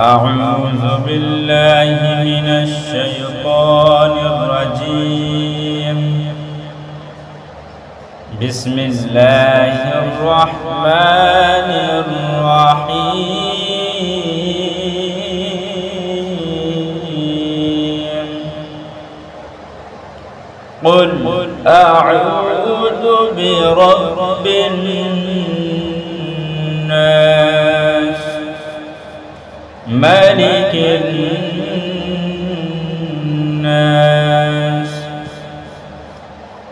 أعوذ بالله من الشيطان الرجيم. بسم الله الرحمن الرحيم. قل أعوذ برب الناس ملك الناس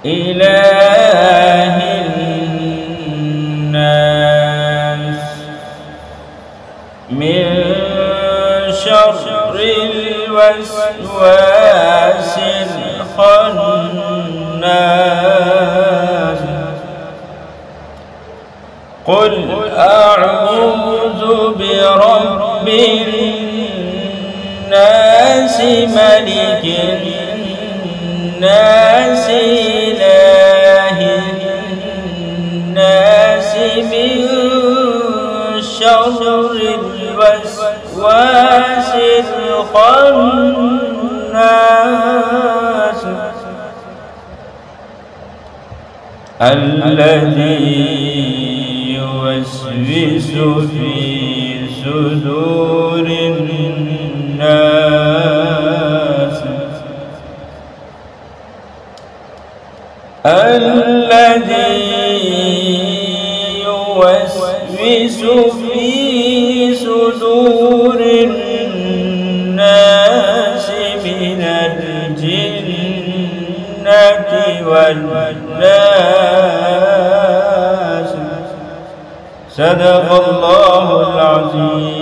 إله الناس من شر الوسواس الخناس. قل أعوذ برب الناس ملك الناس إله الناس من شر الوسواس الخناس الذي يوسوس في صدور الناس الذي يوسوس في صدور الناس من الجنة والناس. صدق الله العظيم.